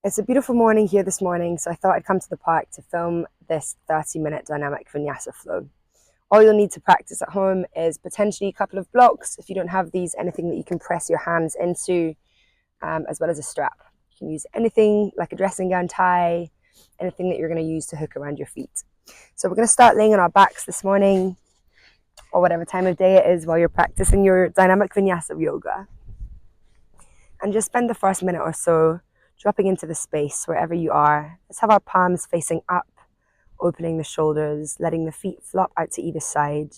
It's a beautiful morning here this morning, so I thought I'd come to the park to film this 30-minute Dynamic Vinyasa Flow. All you'll need to practice at home is potentially a couple of blocks. If you don't have these, anything that you can press your hands into, as well as a strap. You can use anything like a dressing gown tie, anything that you're going to use to hook around your feet. So we're going to start laying on our backs this morning, or whatever time of day it is while you're practicing your Dynamic Vinyasa yoga. And just spend the first minute or so dropping into the space wherever you are. Let's have our palms facing up, opening the shoulders, letting the feet flop out to either side,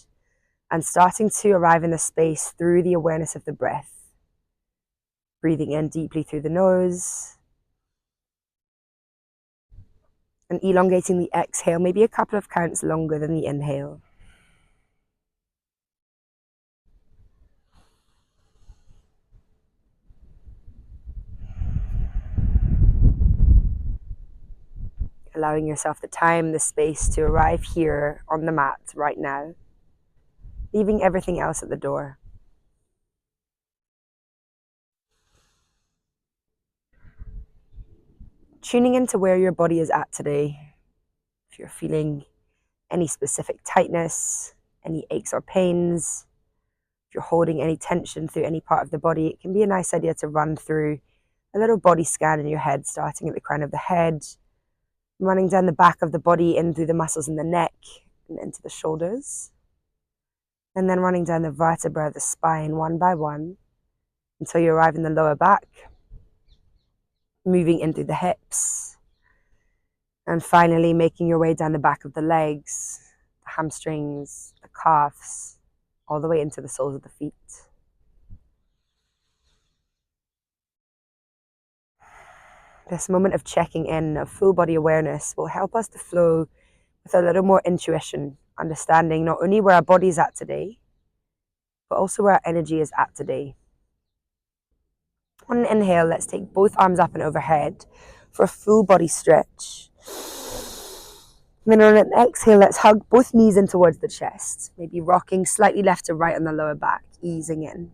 and starting to arrive in the space through the awareness of the breath. Breathing in deeply through the nose, and elongating the exhale, maybe a couple of counts longer than the inhale. Allowing yourself the time, the space to arrive here on the mat right now, leaving everything else at the door. Tuning into where your body is at today. If you're feeling any specific tightness, any aches or pains, if you're holding any tension through any part of the body, it can be a nice idea to run through a little body scan in your head, starting at the crown of the head, running down the back of the body in through the muscles in the neck and into the shoulders, and then running down the vertebra of the spine one by one until you arrive in the lower back, moving in through the hips, and finally making your way down the back of the legs, the hamstrings, the calves, all the way into the soles of the feet. This moment of checking in, of full body awareness, will help us to flow with a little more intuition, understanding not only where our body is at today, but also where our energy is at today. On an inhale, let's take both arms up and overhead for a full body stretch. And then on an exhale, let's hug both knees in towards the chest, maybe rocking slightly left to right on the lower back, easing in.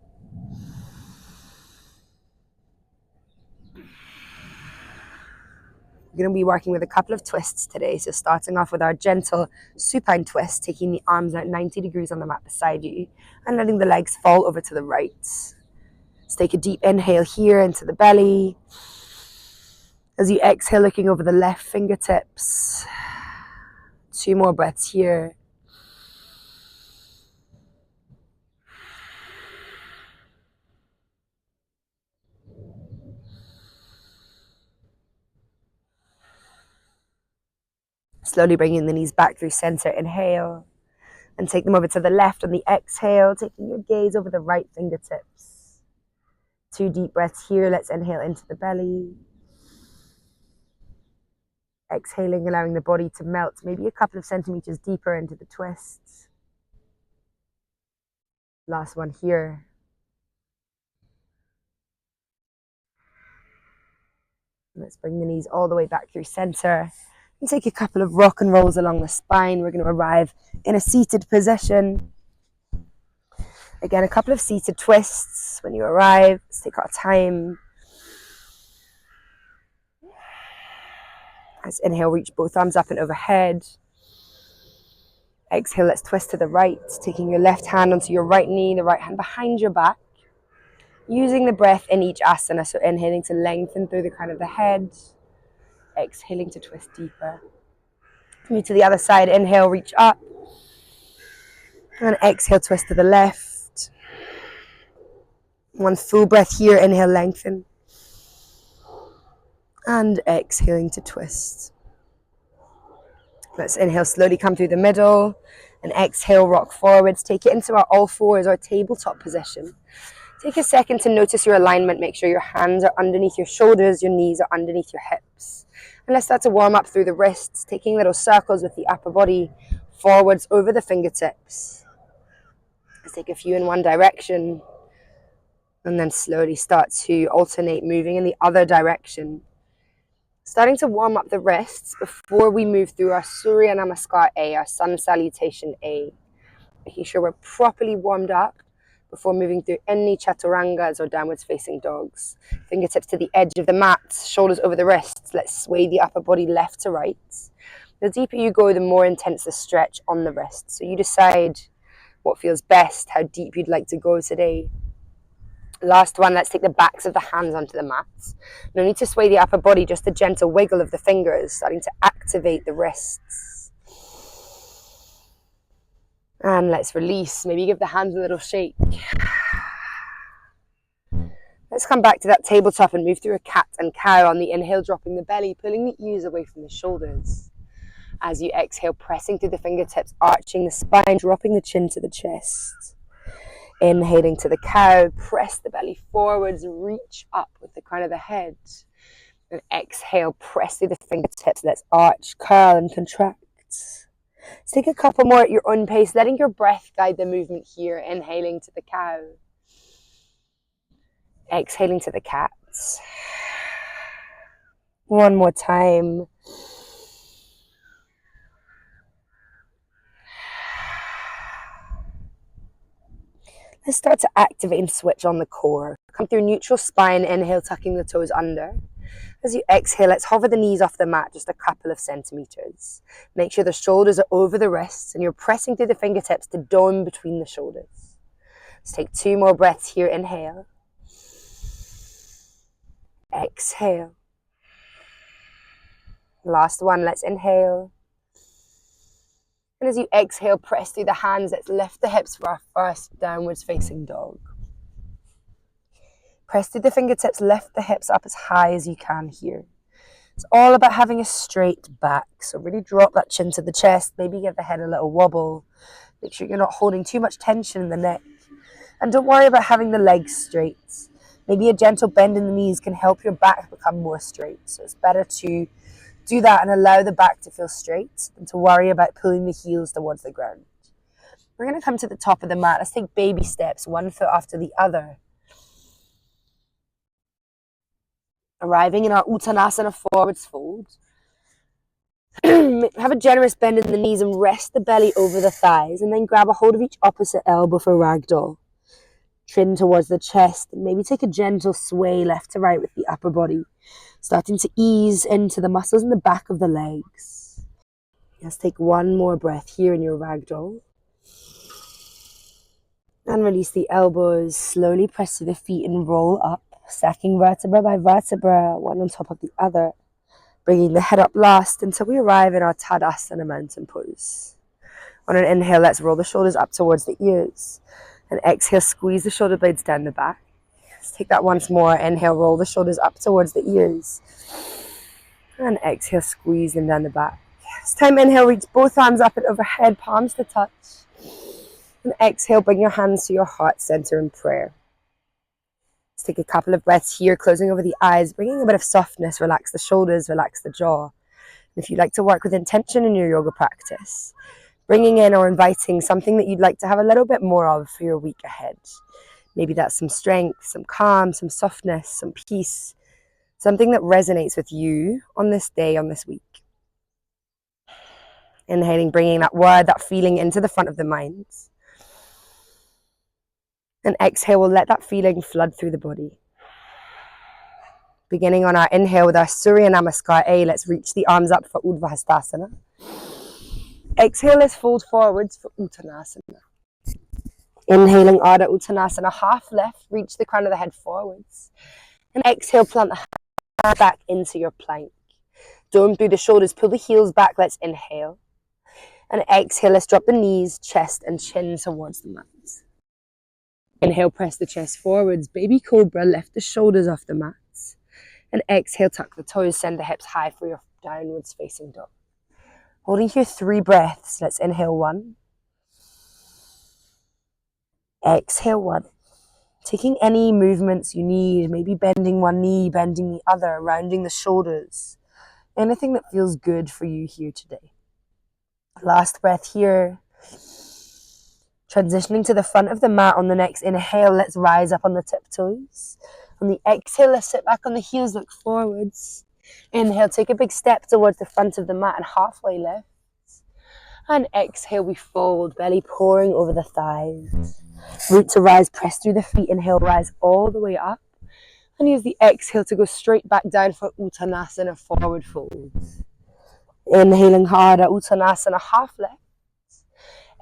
We're going to be working with a couple of twists today. So starting off with our gentle supine twist, taking the arms out 90 degrees on the mat beside you and letting the legs fall over to the right. Let's take a deep inhale here into the belly. As you exhale, looking over the left fingertips. 2 more breaths here. Slowly bringing the knees back through center, inhale. And take them over to the left on the exhale, taking your gaze over the right fingertips. 2 deep breaths here. Let's inhale into the belly. Exhaling, allowing the body to melt maybe a couple of centimeters deeper into the twists. Last one here. Let's bring the knees all the way back through center and take a couple of rock and rolls along the spine. We're going to arrive in a seated position. Again, a couple of seated twists when you arrive. Let's take our time. Let's inhale, reach both arms up and overhead. Exhale, let's twist to the right, taking your left hand onto your right knee, the right hand behind your back. Using the breath in each asana, so inhaling to lengthen through the crown of the head. Exhaling to twist deeper. Move to the other side, inhale, reach up. And exhale, twist to the left. 1 full breath here, inhale, lengthen. And exhaling to twist. Let's inhale, slowly come through the middle. And exhale, rock forwards. Take it into our all fours or tabletop position. Take a second to notice your alignment. Make sure your hands are underneath your shoulders, your knees are underneath your hips. And let's start to warm up through the wrists, taking little circles with the upper body forwards over the fingertips. Let's take a few in one direction and then slowly start to alternate, moving in the other direction. Starting to warm up the wrists before we move through our Surya Namaskar A, our sun salutation A. Making sure we're properly warmed up before moving through any chaturangas or downwards facing dogs. Fingertips to the edge of the mat, shoulders over the wrists. Let's sway the upper body left to right. The deeper you go, the more intense the stretch on the wrist. So you decide what feels best, how deep you'd like to go today. Last one, let's take the backs of the hands onto the mat. No need to sway the upper body, just a gentle wiggle of the fingers, starting to activate the wrists. And let's release. Maybe give the hands a little shake. Let's come back to that tabletop and move through a cat and cow. On the inhale, dropping the belly, pulling the ears away from the shoulders. As you exhale, pressing through the fingertips, arching the spine, dropping the chin to the chest. Inhaling to the cow, press the belly forwards, reach up with the crown of the head. And exhale, press through the fingertips. Let's arch, curl, and contract. Let's take a couple more at your own pace, letting your breath guide the movement here. Inhaling to the cow. Exhaling to the cat. One more time. Let's start to activate and switch on the core. Come through neutral spine, inhale, tucking the toes under. As you exhale, let's hover the knees off the mat just a couple of centimeters. Make sure the shoulders are over the wrists and you're pressing through the fingertips to dome between the shoulders. Let's take 2 more breaths here. Inhale. Exhale. Last one, let's inhale. And as you exhale, press through the hands. Let's lift the hips for our first downwards facing dog. Press through the fingertips, lift the hips up as high as you can here. It's all about having a straight back. So really drop that chin to the chest. Maybe give the head a little wobble. Make sure you're not holding too much tension in the neck. And don't worry about having the legs straight. Maybe a gentle bend in the knees can help your back become more straight. So it's better to do that and allow the back to feel straight than to worry about pulling the heels towards the ground. We're going to come to the top of the mat. Let's take baby steps, one foot after the other. Arriving in our Uttanasana forwards fold. Have a generous bend in the knees and rest the belly over the thighs, and then grab a hold of each opposite elbow for ragdoll. Chin towards the chest, and maybe take a gentle sway left to right with the upper body, starting to ease into the muscles in the back of the legs. Let's take one more breath here in your ragdoll. And release the elbows, slowly press to the feet and roll up, stacking vertebra by vertebra, one on top of the other, bringing the head up last until we arrive in our Tadasana mountain pose. On an inhale, let's roll the shoulders up towards the ears. And exhale, squeeze the shoulder blades down the back. Let's take that once more. Inhale, roll the shoulders up towards the ears. And exhale, squeeze them down the back. This time, inhale, reach both arms up and overhead, palms to touch. And exhale, bring your hands to your heart center in prayer. Let's take a couple of breaths here, closing over the eyes, bringing a bit of softness, relax the shoulders, relax the jaw. And if you'd like to work with intention in your yoga practice, bringing in or inviting something that you'd like to have a little bit more of for your week ahead. Maybe that's some strength, some calm, some softness, some peace, something that resonates with you on this day, on this week. Inhaling, bringing that word, that feeling into the front of the mind. And exhale, we'll let that feeling flood through the body. Beginning on our inhale with our Surya Namaskar A, let's reach the arms up for Urdhva Hastasana. Exhale, let's fold forwards for Uttanasana. Inhaling, Ardha Uttanasana, half left, reach the crown of the head forwards. And exhale, plant the hand back into your plank. Dome through the shoulders, pull the heels back, let's inhale. And exhale, let's drop the knees, chest and chin towards the mat. Inhale, press the chest forwards, baby cobra, lift the shoulders off the mat. And exhale, tuck the toes, send the hips high for your downwards facing dog. Holding here 3 breaths. Let's inhale 1. Exhale 1. Taking any movements you need, maybe bending one knee, bending the other, rounding the shoulders. Anything that feels good for you here today. Last breath here. Transitioning to the front of the mat on the next inhale, let's rise up on the tiptoes. On the exhale, let's sit back on the heels, look forwards. Inhale, take a big step towards the front of the mat and halfway lift. And exhale, we fold, belly pouring over the thighs. Root to rise, press through the feet, inhale, rise all the way up. And use the exhale to go straight back down for Uttanasana, forward fold. Inhaling hard at Uttanasana, half left.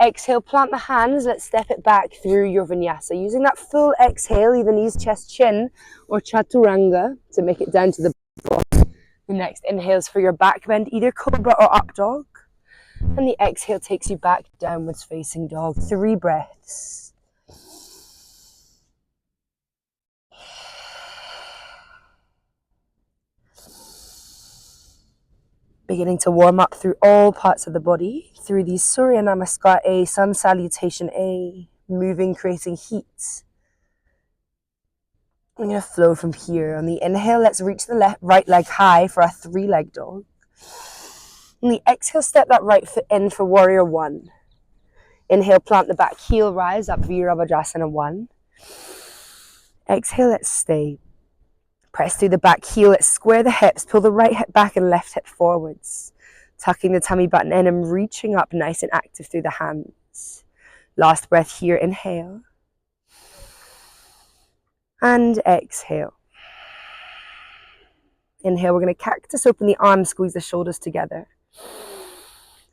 Exhale, plant the hands, let's step it back through your vinyasa. Using that full exhale, either knees, chest, chin, or chaturanga to make it down to the bottom. The next inhales for your back bend, either cobra or up dog. And the exhale takes you back downwards facing dog. 3 breaths. Beginning to warm up through all parts of the body, through the Surya Namaskar A, Sun Salutation A, moving, creating heat. I'm going to flow from here. On the inhale, let's reach the right leg high for a 3-leg dog. On the exhale, step that right foot in for warrior 1. Inhale, plant the back heel, rise up, Virabhadrasana 1. Exhale, let's stay. Press through the back heel, let's square the hips, pull the right hip back and left hip forwards. Tucking the tummy button in and reaching up nice and active through the hands. Last breath here, inhale. And exhale. Inhale, we're going to cactus, open the arms, squeeze the shoulders together.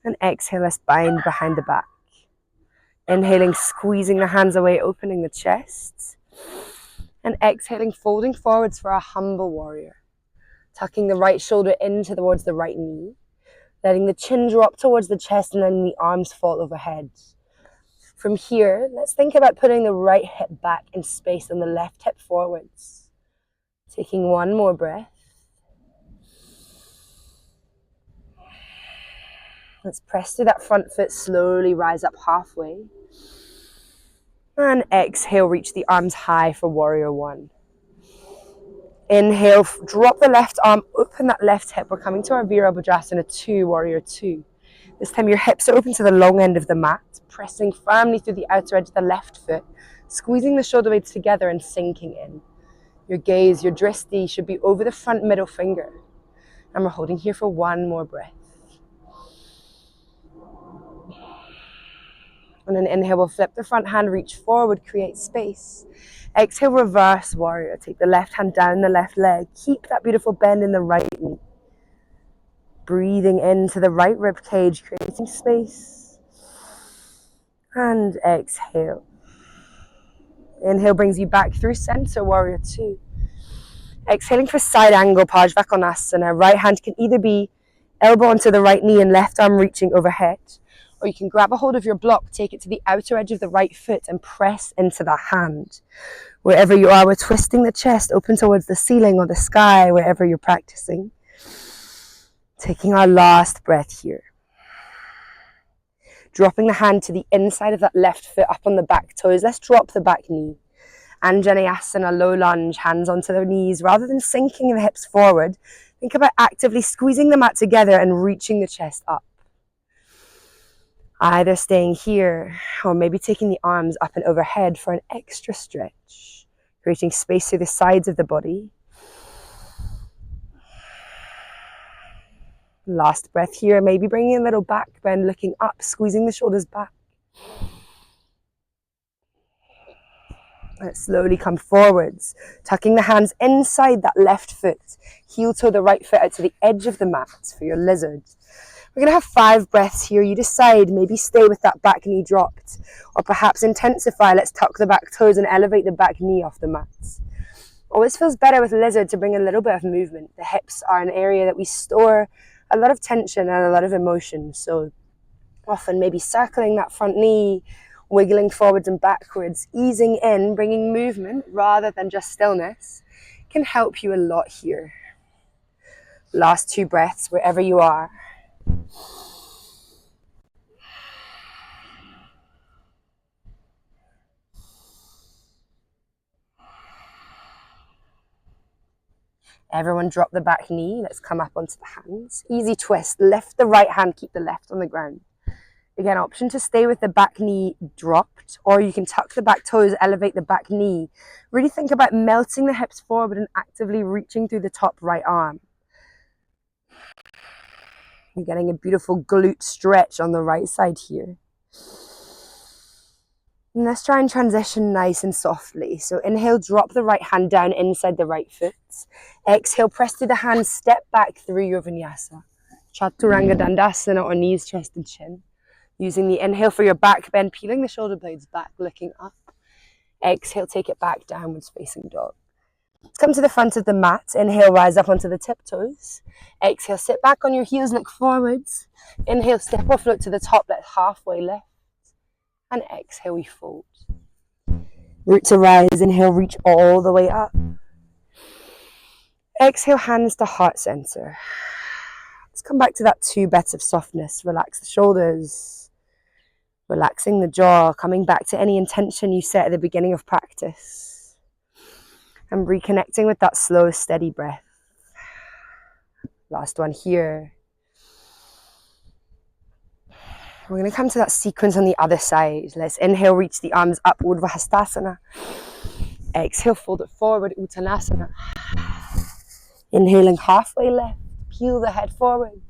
And exhale, let's bind behind the back. Inhaling, squeezing the hands away, opening the chest. And exhaling, folding forwards for a humble warrior. Tucking the right shoulder in towards the right knee. Letting the chin drop towards the chest and letting the arms fall overhead. From here, let's think about putting the right hip back in space and the left hip forwards. Taking 1 more breath. Let's press through that front foot, slowly rise up halfway. And exhale, reach the arms high for warrior 1. Inhale, drop the left arm, open that left hip. We're coming to our Virabhadrasana 2, warrior 2. This time your hips are open to the long end of the mat, pressing firmly through the outer edge of the left foot, squeezing the shoulder blades together and sinking in. Your gaze, your drishti should be over the front middle finger. And we're holding here for 1 more breath. On an inhale, we'll flip the front hand, reach forward, create space. Exhale, reverse warrior. Take the left hand down the left leg. Keep that beautiful bend in the right knee. Breathing into the right rib cage, creating space. And exhale. Inhale brings you back through center, warrior 2. Exhaling for side angle, Pajvakonasana. Right hand can either be elbow onto the right knee and left arm reaching overhead. Or you can grab a hold of your block, take it to the outer edge of the right foot and press into that hand. Wherever you are, we're twisting the chest open towards the ceiling or the sky, wherever you're practicing. Taking our last breath here. Dropping the hand to the inside of that left foot up on the back toes. Let's drop the back knee. Anjaneyasana, low lunge, hands onto the knees. Rather than sinking the hips forward, think about actively squeezing the mat together and reaching the chest up. Either staying here or maybe taking the arms up and overhead for an extra stretch, creating space through the sides of the body. Last breath here, maybe bringing a little back bend, looking up, squeezing the shoulders back. Let's slowly come forwards, tucking the hands inside that left foot, heel toe the right foot out to the edge of the mat for your lizard. We're going to have 5 breaths here. You decide, maybe stay with that back knee dropped, or perhaps intensify. Let's tuck the back toes and elevate the back knee off the mat. Always feels better with lizard to bring a little bit of movement. The hips are an area that we store a lot of tension and a lot of emotion. So often maybe circling that front knee, wiggling forwards and backwards, easing in, bringing movement rather than just stillness can help you a lot here. Last 2 breaths wherever you are. Everyone drop the back knee. Let's come up onto the hands. Easy twist. Lift the right hand, keep the left on the ground. Again, option to stay with the back knee dropped, or you can tuck the back toes, elevate the back knee. Really think about melting the hips forward and actively reaching through the top right arm. You're getting a beautiful glute stretch on the right side here. And let's try and transition nice and softly. So inhale, drop the right hand down inside the right foot. Exhale, press through the hands, step back through your vinyasa. Chaturanga Dandasana, or knees, chest and chin. Using the inhale for your back bend, peeling the shoulder blades back, looking up. Exhale, take it back, downwards facing dog. Let's come to the front of the mat. Inhale, rise up onto the tiptoes. Exhale, sit back on your heels, look forwards. Inhale, step or float to the top, let's halfway lift. And exhale, we fold. Root to rise, inhale, reach all the way up. Exhale, hands to heart center. Let's come back to that 2 breaths of softness. Relax the shoulders. Relaxing the jaw, coming back to any intention you set at the beginning of practice. And reconnecting with that slow, steady breath. Last one here. We're going to come to that sequence on the other side. Let's inhale, reach the arms up, Urdhva Hastasana. Exhale, fold it forward, Uttanasana. Inhaling, halfway lift, peel the head forward.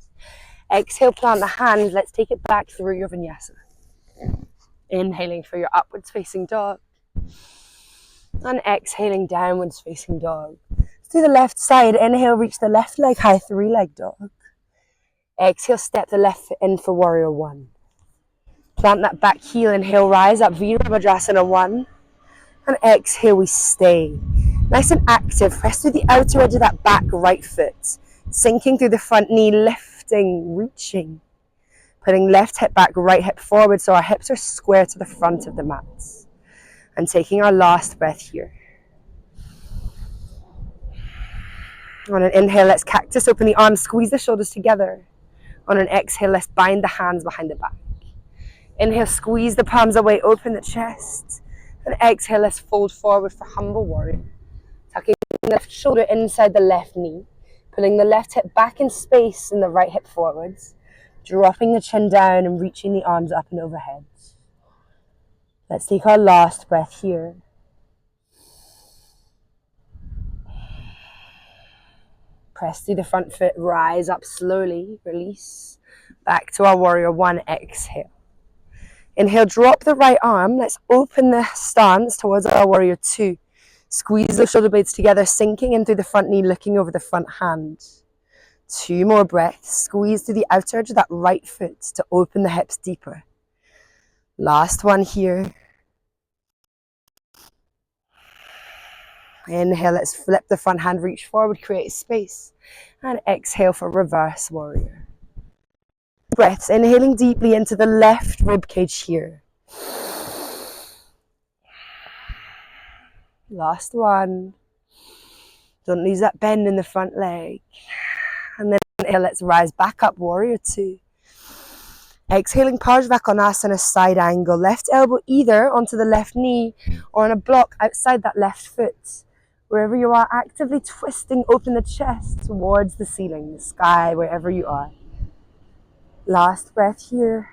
Exhale, plant the hands. Let's take it back through your vinyasa. Inhaling for your upwards facing dog. And exhaling, downwards facing dog. Let's do the left side. Inhale, reach the left leg high, 3-leg dog. Exhale, step the left foot in for warrior 1. Plant that back heel, inhale, rise up, Virabhadrasana 1. And exhale, we stay. Nice and active, press through the outer edge of that back right foot. Sinking through the front knee, lifting, reaching. Putting left hip back, right hip forward, so our hips are square to the front of the mat. And taking our last breath here. On an inhale, let's cactus, open the arms, squeeze the shoulders together. On an exhale, let's bind the hands behind the back. Inhale, squeeze the palms away, open the chest. And exhale, let's fold forward for humble warrior. Tucking the left shoulder inside the left knee. Pulling the left hip back in space and the right hip forwards. Dropping the chin down and reaching the arms up and overhead. Let's take our last breath here. Press through the front foot, rise up slowly, release. Back to our warrior 1, exhale. Inhale, drop the right arm. Let's open the stance towards our warrior 2. Squeeze the shoulder blades together, sinking in through the front knee, looking over the front hand. 2 more breaths. Squeeze to the outer edge of that right foot to open the hips deeper. Last one here. Inhale, let's flip the front hand, reach forward, create space. And exhale for reverse warrior. Breaths, inhaling deeply into the left rib cage here. Last one. Don't lose that bend in the front leg. And then inhale, let's rise back up, warrior 2. Exhaling, Parshvakonasana, side angle. Left elbow either onto the left knee or on a block outside that left foot. Wherever you are, actively twisting open the chest towards the ceiling, the sky, wherever you are. Last breath here.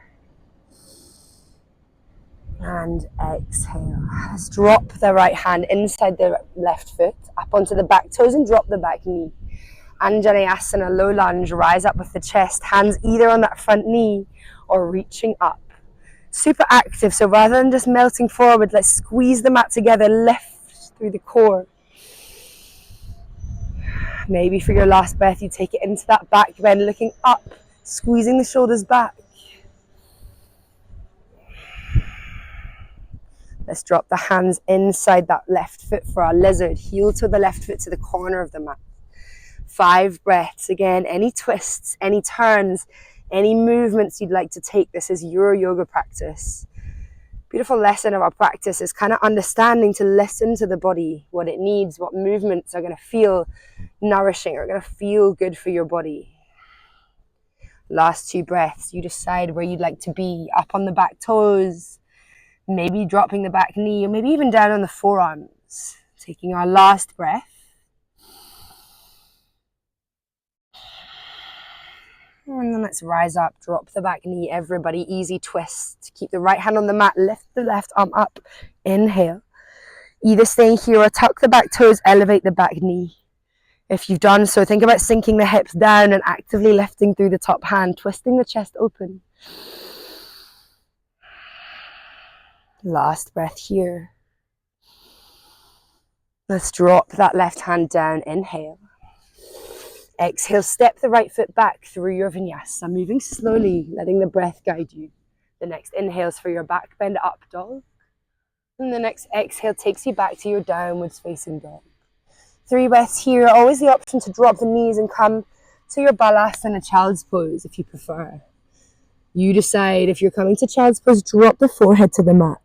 And exhale. Let's drop the right hand inside the left foot, up onto the back toes and drop the back knee. Anjaneyasana, low lunge, rise up with the chest, hands either on that front knee or reaching up. Super active, so rather than just melting forward, let's squeeze the mat together, lift through the core. Maybe for your last breath, you take it into that back bend, looking up, squeezing the shoulders back. Let's drop the hands inside that left foot for our lizard. Heel to the left foot to the corner of the mat. 5 breaths. Again, any twists, any turns, any movements you'd like to take. This is your yoga practice. Beautiful lesson of our practice is kind of understanding to listen to the body, what it needs, what movements are going to feel nourishing, are going to feel good for your body. Last 2 breaths. You decide where you'd like to be. Up on the back toes. Maybe dropping the back knee, or maybe even down on the forearms. Taking our last breath. And then let's rise up, drop the back knee, everybody, easy twist. Keep the right hand on the mat, lift the left arm up, inhale. Either staying here or tuck the back toes, elevate the back knee. If you've done so, think about sinking the hips down and actively lifting through the top hand, twisting the chest open. Last breath here. Let's drop that left hand down. Inhale. Exhale, step the right foot back through your vinyasa, moving slowly, letting the breath guide you. The next inhale is for your back bend up dog. And the next exhale takes you back to your downwards facing dog. 3 breaths here. Always the option to drop the knees and come to your balasana child's pose if you prefer. You decide. If you're coming to child's pose, drop the forehead to the mat.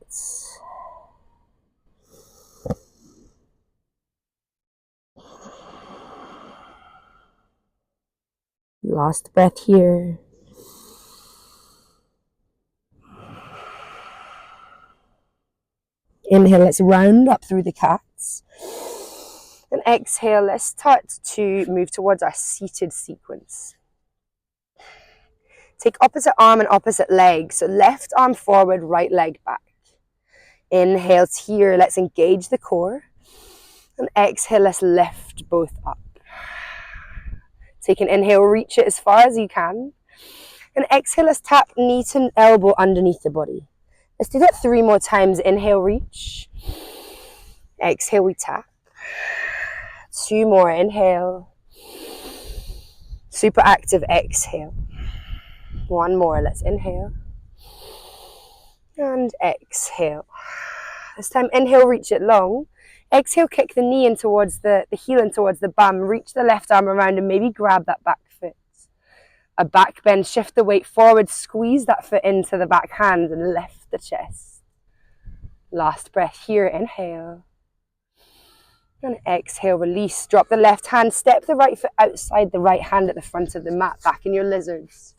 Last breath here. Inhale, let's round up through the cats. And exhale, let's start to move towards our seated sequence. Take opposite arm and opposite leg. So left arm forward, right leg back. Inhale here, let's engage the core. And exhale, let's lift both up. Take an inhale, reach it as far as you can. And exhale, let's tap knee to elbow underneath the body. Let's do that 3 more times. Inhale, reach. Exhale, we tap. 2 more, inhale. Super active, exhale. 1 more, let's inhale. And exhale. This time, inhale, reach it long. Exhale, kick the knee in towards the heel in towards the bum. Reach the left arm around and maybe grab that back foot. A back bend, shift the weight forward, squeeze that foot into the back hand and lift the chest. Last breath here, inhale. And exhale, release. Drop the left hand, step the right foot outside the right hand at the front of the mat, back in your lizards.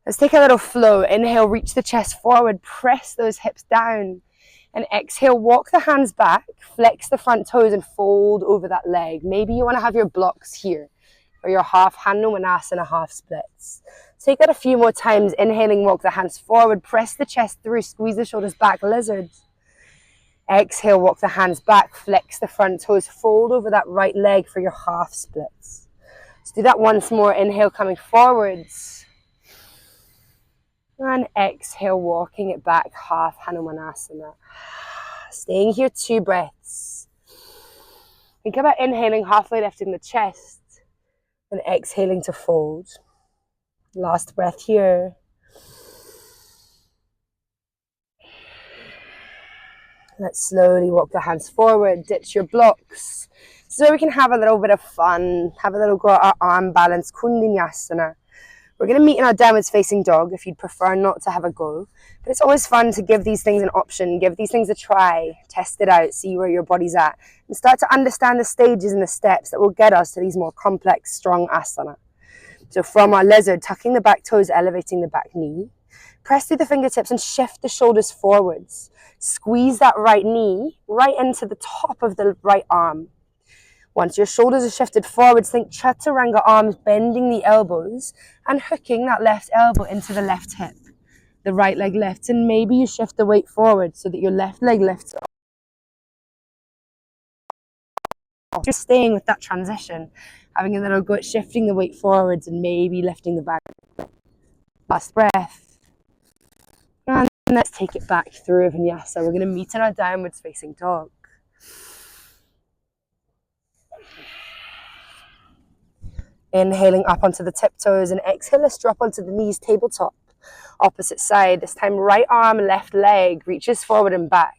Let's take a little flow. Inhale, reach the chest forward, press those hips down. And exhale, walk the hands back, flex the front toes and fold over that leg. Maybe you want to have your blocks here, or your half Hanumanasana, half splits. Take that a few more times. Inhaling, walk the hands forward, press the chest through, squeeze the shoulders back, lizard. Exhale, walk the hands back, flex the front toes, fold over that right leg for your half splits. Let's do that once more. Inhale, coming forwards. And exhale, walking it back, half Hanumanasana. Staying here 2 breaths. Think about inhaling, halfway lifting the chest, and exhaling to fold. Last breath here. Let's slowly walk the hands forward, ditch your blocks. So we can have a little bit of fun, have a little go at our arm balance, Kundalini. We're going to meet in our downwards facing dog if you'd prefer not to have a go. But it's always fun to give these things an option, give these things a try, test it out, see where your body's at, and start to understand the stages and the steps that will get us to these more complex, strong asana. So from our lizard, tucking the back toes, elevating the back knee. Press through the fingertips and shift the shoulders forwards. Squeeze that right knee right into the top of the right arm. Once your shoulders are shifted forwards, think chaturanga arms, bending the elbows and hooking that left elbow into the left hip. The right leg lifts, and maybe you shift the weight forward so that your left leg lifts off. Just staying with that transition, having a little go at shifting the weight forwards and maybe lifting the back. Last breath. And let's take it back through vinyasa. We're going to meet in our downwards facing dog. Inhaling up onto the tiptoes and exhale, let's drop onto the knees, tabletop. Opposite side, this time right arm, left leg, reaches forward and back.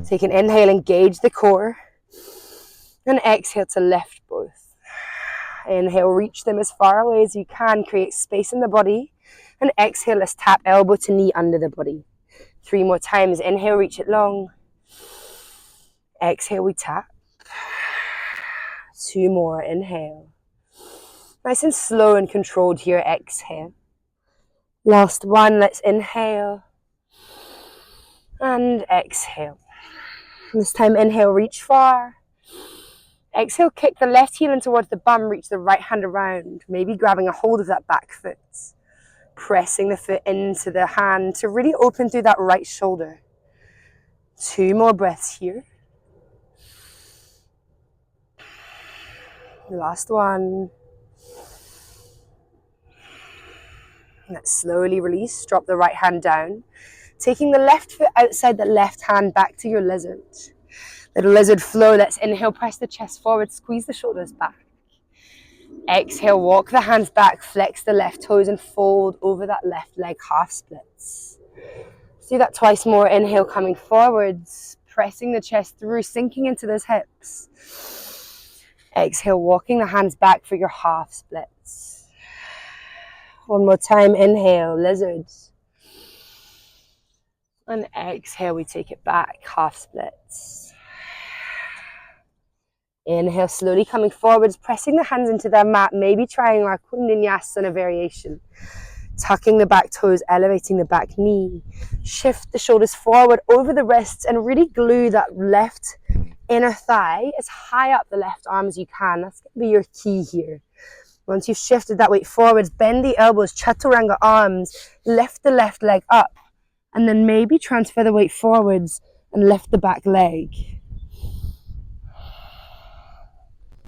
Take an inhale, engage the core. And exhale to lift both. Inhale, reach them as far away as you can, create space in the body. And exhale, let's tap elbow to knee under the body. 3 more times, inhale, reach it long. Exhale, we tap. 2 more, inhale. Nice and slow and controlled here, exhale. Last one, let's inhale. And exhale. This time, inhale, reach far. Exhale, kick the left heel in towards the bum, reach the right hand around, maybe grabbing a hold of that back foot. Pressing the foot into the hand to really open through that right shoulder. 2 more breaths here. Last one. Let's slowly release, drop the right hand down. Taking the left foot outside the left hand back to your lizard. Little lizard flow. Let's inhale, press the chest forward, squeeze the shoulders back. Exhale, walk the hands back, flex the left toes and fold over that left leg, half splits. Let's do that twice more. Inhale, coming forwards, pressing the chest through, sinking into those hips. Exhale, walking the hands back for your half splits. One more time, inhale, lizards. And exhale, we take it back, half splits. Inhale, slowly coming forwards, pressing the hands into their mat, maybe trying our Vinyasa variation. Tucking the back toes, elevating the back knee. Shift the shoulders forward over the wrists and really glue that left inner thigh as high up the left arm as you can. That's going to be your key here. Once you've shifted that weight forwards, bend the elbows, chaturanga arms, lift the left leg up, and then maybe transfer the weight forwards and lift the back leg.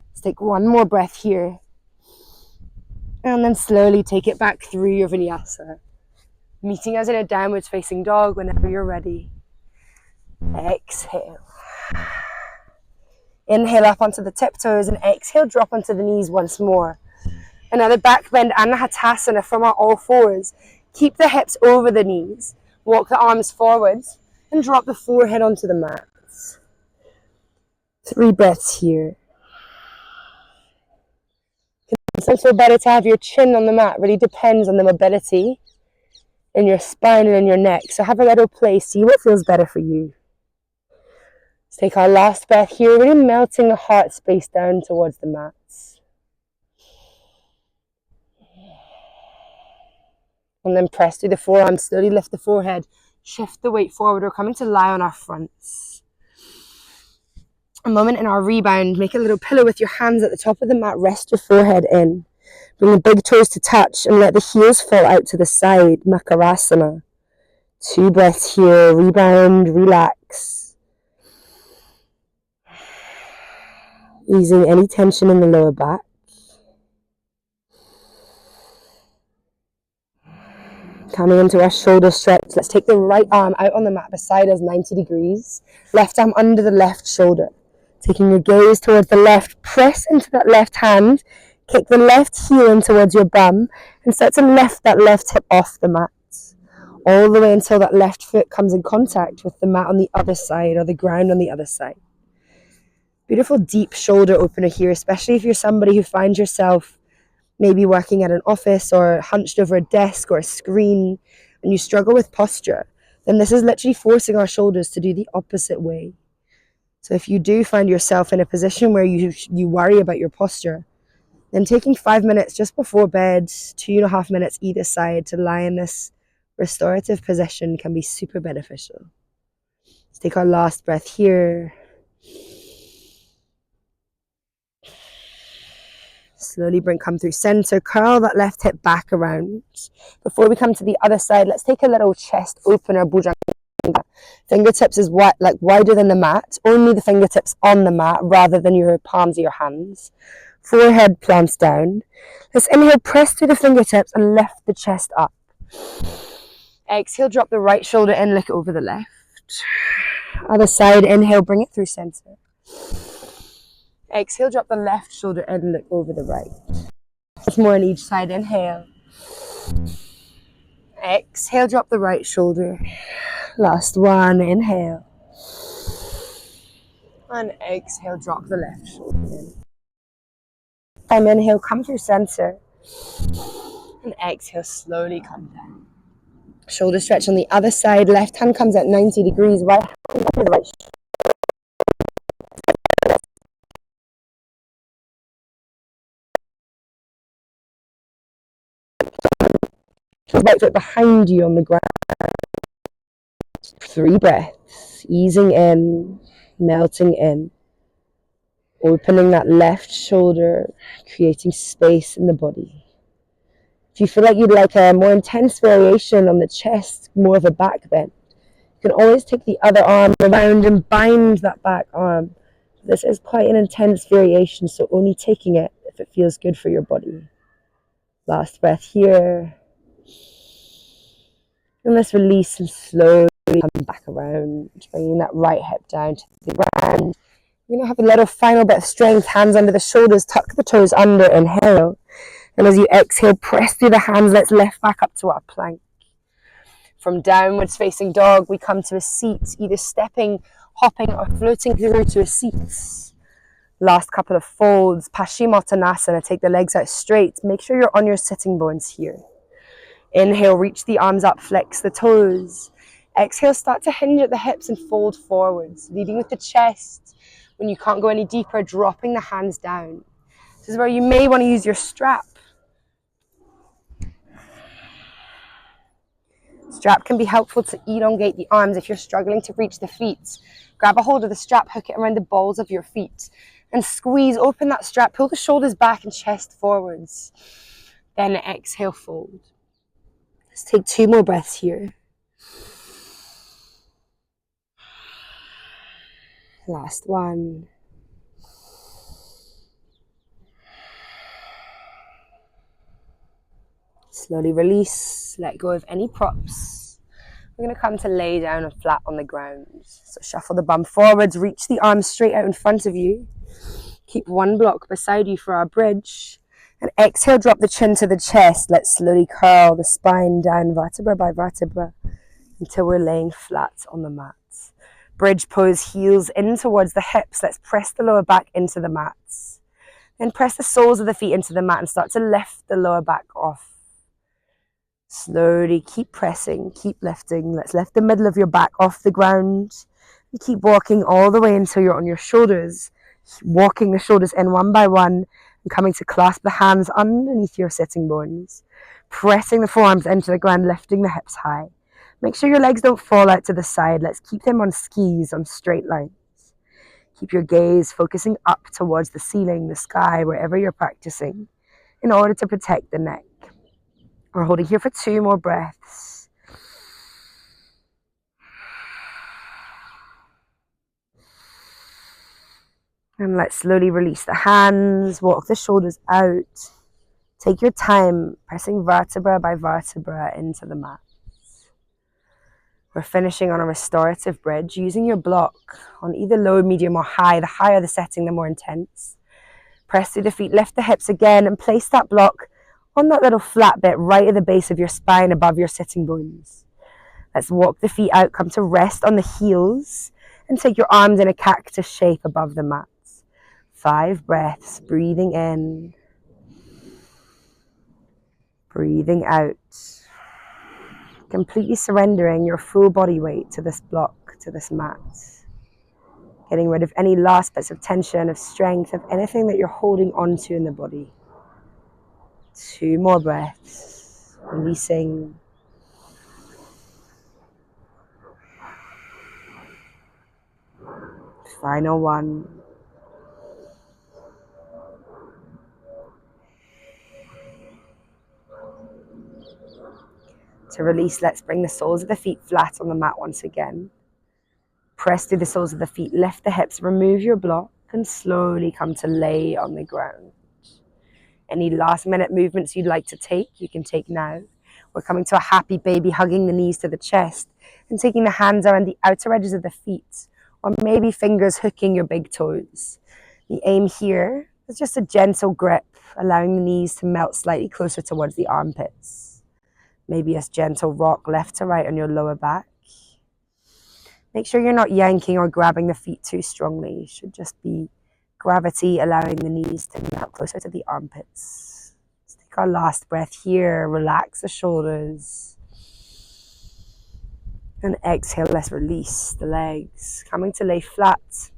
Let's take one more breath here. And then slowly take it back through your vinyasa. Meeting us in a downwards facing dog whenever you're ready. Exhale. Inhale up onto the tiptoes and exhale, drop onto the knees once more. Another back bend, Anahatasana from our all fours. Keep the hips over the knees. Walk the arms forwards and drop the forehead onto the mat. 3 breaths here. It's also better to have your chin on the mat. Really depends on the mobility in your spine and in your neck. So have a little play. See what feels better for you. Let's take our last breath here. Really melting the heart space down towards the mats. And then press through the forearms. Slowly lift the forehead. Shift the weight forward. We're coming to lie on our fronts. A moment in our rebound. Make a little pillow with your hands at the top of the mat. Rest your forehead in. Bring the big toes to touch and let the heels fall out to the side. Makarasana. 2 breaths here. Rebound, relax. Easing any tension in the lower back. Coming into our shoulder stretch. Let's take the right arm out on the mat beside us, 90 degrees. Left arm under the left shoulder. Taking your gaze towards the left, press into that left hand, kick the left heel in towards your bum, and start to lift that left hip off the mat. All the way until that left foot comes in contact with the mat on the other side, or the ground on the other side. Beautiful deep shoulder opener here, especially if you're somebody who finds yourself maybe working at an office or hunched over a desk or a screen, and you struggle with posture. Then this is literally forcing our shoulders to do the opposite way. So if you do find yourself in a position where you worry about your posture, then taking 5 minutes just before bed, 2.5 minutes either side to lie in this restorative position can be super beneficial. Let's take our last breath here. Slowly come through center, curl that left hip back around. Before we come to the other side, let's take a little chest opener, Bhujanga. Fingertips is wider than the mat, only the fingertips on the mat rather than your palms of your hands. Forehead plants down. Let's inhale, press through the fingertips and lift the chest up. Exhale, drop the right shoulder in, look over the left. Other side, inhale, bring it through center. Exhale, drop the left shoulder in, look over the right. Once more on each side, inhale. Exhale, drop the right shoulder. Last one, inhale. And exhale, drop the left shoulder in. Time inhale, come through center. And exhale, slowly come down. Shoulder stretch on the other side. Left hand comes at 90 degrees. Right hand comes to the right shoulder. Right foot behind you on the ground. 3 breaths. Easing in, melting in. Opening that left shoulder, creating space in the body. If you feel like you'd like a more intense variation on the chest, more of a back bend, you can always take the other arm around and bind that back arm. This is quite an intense variation, so only taking it if it feels good for your body. Last breath here. And let's release and slowly come back around, bringing that right hip down to the ground. You're going to have a little final bit of strength, hands under the shoulders, tuck the toes under, inhale. And as you exhale, press through the hands, let's lift back up to our plank. From downwards facing dog, we come to a seat, either stepping, hopping, or floating through to a seat. Last couple of folds, Paschimottanasana, take the legs out straight. Make sure you're on your sitting bones here. Inhale, reach the arms up, flex the toes. Exhale, start to hinge at the hips and fold forwards, leading with the chest. When you can't go any deeper, dropping the hands down. This is where you may want to use your strap. Strap can be helpful to elongate the arms if you're struggling to reach the feet. Grab a hold of the strap, hook it around the balls of your feet, and squeeze, open that strap, pull the shoulders back and chest forwards. Then exhale, fold. Let's take 2 more breaths here. Last one. Slowly release, let go of any props. We're going to come to lay down flat on the ground. So shuffle the bum forwards, reach the arms straight out in front of you. Keep one block beside you for our bridge. And exhale, drop the chin to the chest. Let's slowly curl the spine down vertebra by vertebra until we're laying flat on the mat. Bridge pose, heels in towards the hips. Let's press the lower back into the mat. Then press the soles of the feet into the mat and start to lift the lower back off. Slowly keep pressing, keep lifting. Let's lift the middle of your back off the ground. And keep walking all the way until you're on your shoulders. Walking the shoulders in one by one and coming to clasp the hands underneath your sitting bones. Pressing the forearms into the ground, lifting the hips high. Make sure your legs don't fall out to the side. Let's keep them on skis, on straight lines. Keep your gaze focusing up towards the ceiling, the sky, wherever you're practicing, in order to protect the neck. We're holding here for 2 more breaths. And let's slowly release the hands, walk the shoulders out. Take your time, pressing vertebra by vertebra into the mat. We're finishing on a restorative bridge, using your block on either low, medium, or high. The higher the setting, the more intense. Press through the feet, lift the hips again, and place that block on that little flat bit right at the base of your spine above your sitting bones. Let's walk the feet out, come to rest on the heels, and take your arms in a cactus shape above the mat. 5 breaths, breathing in, breathing out. Completely surrendering your full body weight to this block, to this mat. Getting rid of any last bits of tension, of strength, of anything that you're holding onto in the body. 2 more breaths, releasing. Final one. To release, let's bring the soles of the feet flat on the mat once again. Press through the soles of the feet, lift the hips, remove your block, and slowly come to lay on the ground. Any last minute movements you'd like to take, you can take now. We're coming to a happy baby, hugging the knees to the chest and taking the hands around the outer edges of the feet, or maybe fingers hooking your big toes. The aim here is just a gentle grip, allowing the knees to melt slightly closer towards the armpits. Maybe a gentle rock left to right on your lower back. Make sure you're not yanking or grabbing the feet too strongly. It should just be gravity allowing the knees to melt closer to the armpits. Let's take our last breath here. Relax the shoulders. And exhale, let's release the legs. Coming to lay flat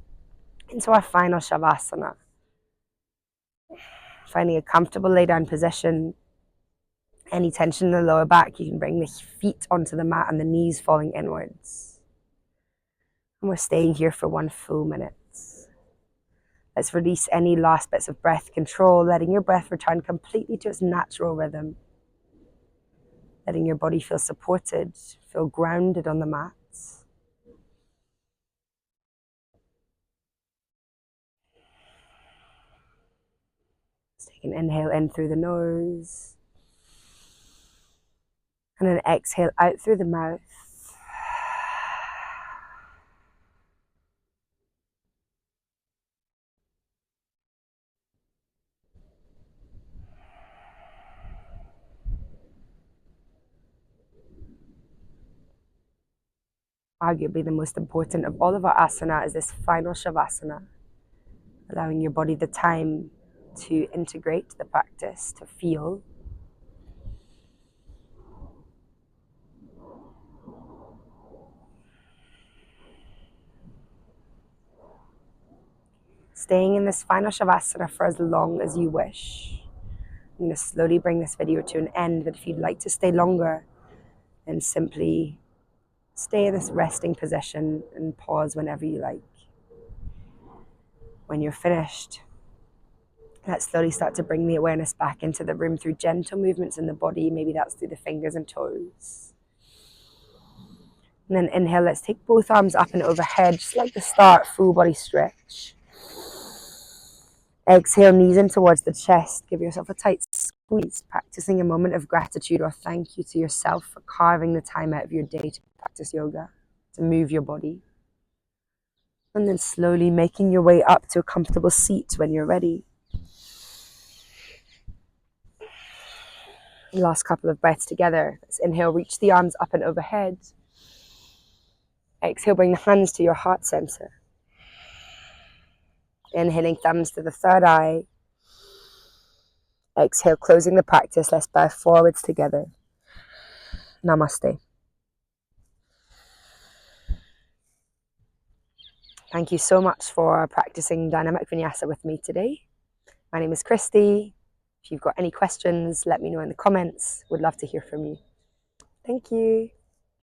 into our final Savasana. Finding a comfortable lay down position. Any tension in the lower back, you can bring the feet onto the mat and the knees falling inwards. And we're staying here for 1 full minute. Let's release any last bits of breath control, letting your breath return completely to its natural rhythm. Letting your body feel supported, feel grounded on the mat. Let's take an inhale in through the nose. And then exhale out through the mouth. Arguably the most important of all of our asana is this final Savasana, allowing your body the time to integrate the practice, to feel. Staying in this final Shavasana for as long as you wish. I'm going to slowly bring this video to an end, but if you'd like to stay longer, then simply stay in this resting position and pause whenever you like. When you're finished, let's slowly start to bring the awareness back into the room through gentle movements in the body. Maybe that's through the fingers and toes. And then inhale, let's take both arms up and overhead, just like the start, full body stretch. Exhale, knees in towards the chest. Give yourself a tight squeeze, practicing a moment of gratitude or thank you to yourself for carving the time out of your day to practice yoga, to move your body. And then slowly making your way up to a comfortable seat when you're ready. Last couple of breaths together. Let's inhale, reach the arms up and overhead. Exhale, bring the hands to your heart center. Inhaling, thumbs to the third eye. Exhale, closing the practice. Let's bow forwards together. Namaste. Thank you so much for practicing Dynamic Vinyasa with me today. My name is Christie. If you've got any questions, let me know in the comments. Would love to hear from you. Thank you.